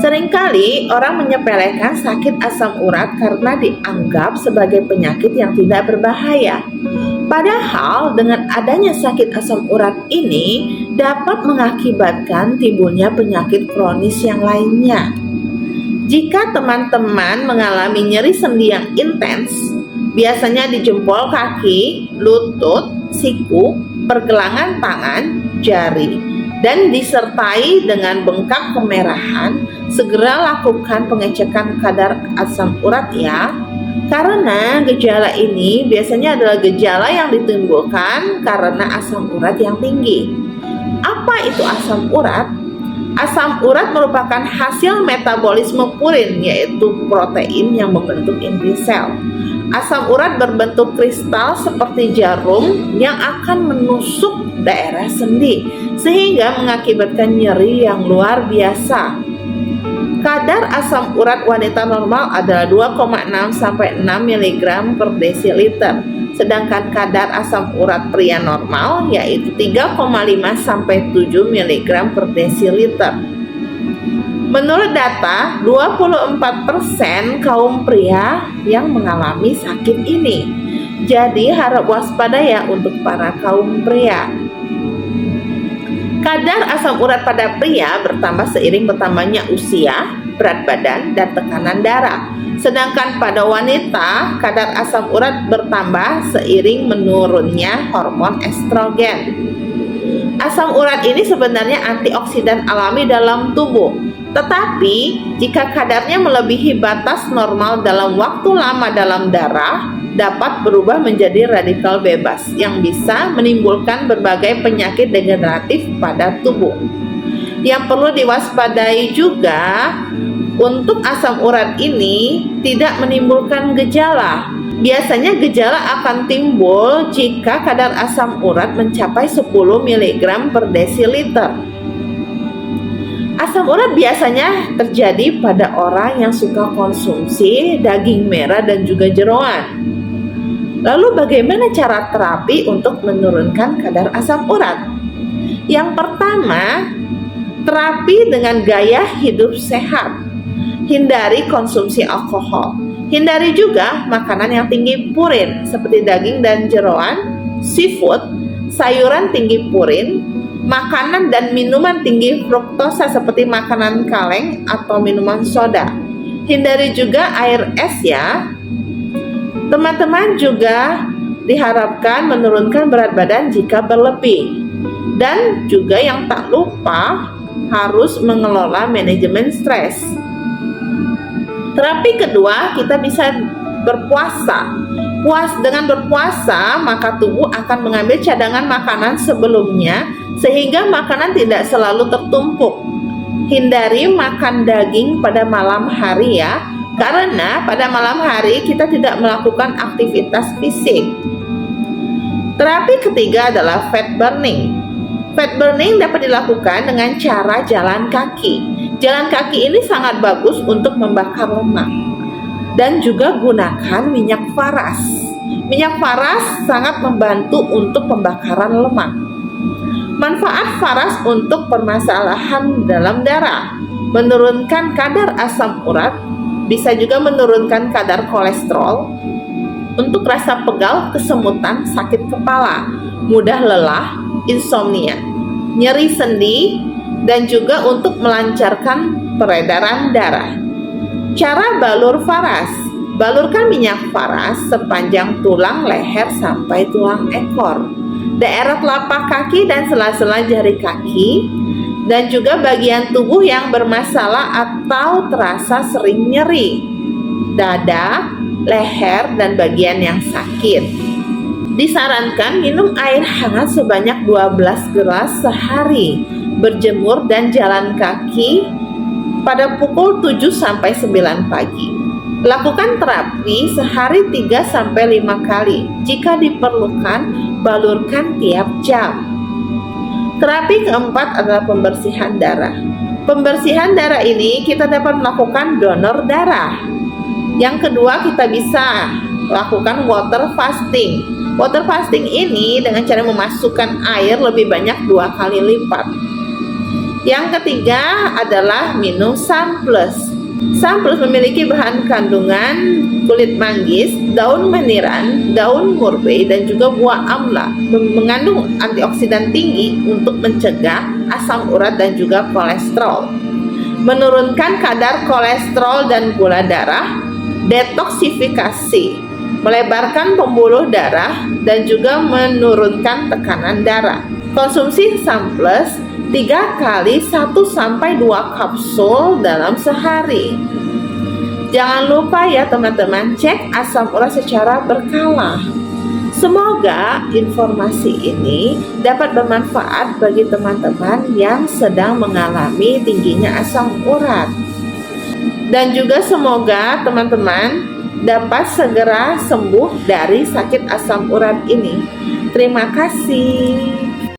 Seringkali orang menyepelekan sakit asam urat karena dianggap sebagai penyakit yang tidak berbahaya. Padahal dengan adanya sakit asam urat ini dapat mengakibatkan timbulnya penyakit kronis yang lainnya. Jika teman-teman mengalami nyeri sendi yang intens, biasanya di jempol kaki, lutut, siku, pergelangan tangan, jari, dan disertai dengan bengkak kemerahan, segera lakukan pengecekan kadar asam urat ya. Karena gejala ini biasanya adalah gejala yang ditimbulkan karena asam urat yang tinggi. Apa itu asam urat? Asam urat merupakan hasil metabolisme purin, yaitu protein yang membentuk inti sel. Asam urat berbentuk kristal seperti jarum yang akan menusuk daerah sendi, sehingga mengakibatkan nyeri yang luar biasa. Kadar asam urat wanita normal adalah 2,6 sampai 6 mg per desiliter. Sedangkan kadar asam urat pria normal yaitu 3,5 sampai 7 mg per desiliter. Menurut data, 24% kaum pria yang mengalami sakit ini. Jadi harap waspada ya untuk para kaum pria. Kadar asam urat pada pria bertambah seiring bertambahnya usia, berat badan, dan tekanan darah. Sedangkan pada wanita, kadar asam urat bertambah seiring menurunnya hormon estrogen. Asam urat ini sebenarnya antioksidan alami dalam tubuh. Tetapi, jika kadarnya melebihi batas normal dalam waktu lama dalam darah, dapat berubah menjadi radikal bebas yang bisa menimbulkan berbagai penyakit degeneratif pada tubuh. Yang perlu diwaspadai juga, untuk asam urat ini tidak menimbulkan gejala. Biasanya gejala akan timbul jika kadar asam urat mencapai 10 mg per desiliter. Asam urat biasanya terjadi pada orang yang suka konsumsi daging merah dan juga jeroan. Lalu bagaimana cara terapi untuk menurunkan kadar asam urat? Yang pertama, terapi dengan gaya hidup sehat. Hindari konsumsi alkohol. Hindari juga makanan yang tinggi purin seperti daging dan jeroan, seafood, sayuran tinggi purin, makanan dan minuman tinggi fruktosa seperti makanan kaleng atau minuman soda. Hindari juga air es ya. Teman-teman juga diharapkan menurunkan berat badan jika berlebih. Dan juga yang tak lupa harus mengelola manajemen stres. Terapi kedua, kita bisa berpuasa. Dengan berpuasa, maka tubuh akan mengambil cadangan makanan sebelumnya sehingga makanan tidak selalu tertumpuk. Hindari makan daging pada malam hari ya, karena pada malam hari kita tidak melakukan aktivitas fisik. Terapi ketiga adalah fat burning. Fat burning dapat dilakukan dengan cara jalan kaki. Jalan kaki ini sangat bagus untuk membakar lemak. Dan juga gunakan minyak faras. Minyak faras sangat membantu untuk pembakaran lemak. Manfaat faras untuk permasalahan dalam darah, menurunkan kadar asam urat, bisa juga menurunkan kadar kolesterol, untuk rasa pegal, kesemutan, sakit kepala, mudah lelah, insomnia, nyeri sendi, dan juga untuk melancarkan peredaran darah. Cara balur faras. Balurkan minyak faras sepanjang tulang leher sampai tulang ekor, daerah telapak kaki dan sela-sela jari kaki, dan juga bagian tubuh yang bermasalah atau terasa sering nyeri, dada, leher, dan bagian yang sakit. Disarankan minum air hangat sebanyak 12 gelas sehari, berjemur dan jalan kaki pada pukul 7 sampai 9 pagi. Lakukan terapi sehari 3 sampai 5 kali. Jika diperlukan, balurkan tiap jam. Terapi keempat adalah pembersihan darah. Pembersihan darah ini kita dapat melakukan donor darah. Yang kedua, kita bisa lakukan water fasting. Water fasting ini dengan cara memasukkan air lebih banyak 2 kali lipat. Yang ketiga adalah minum Sunplus. Sunplus memiliki bahan kandungan kulit manggis, daun meniran, daun murbe, dan juga buah amla. Mengandung antioksidan tinggi untuk mencegah asam urat dan juga kolesterol. Menurunkan kadar kolesterol dan gula darah, detoksifikasi, melebarkan pembuluh darah, dan juga menurunkan tekanan darah. Konsumsi Sunplus 3 kali 1-2 kapsul dalam sehari. Jangan lupa ya teman-teman, cek asam urat secara berkala. Semoga informasi ini dapat bermanfaat bagi teman-teman yang sedang mengalami tingginya asam urat. Dan juga semoga teman-teman dapat segera sembuh dari sakit asam urat ini. Terima kasih.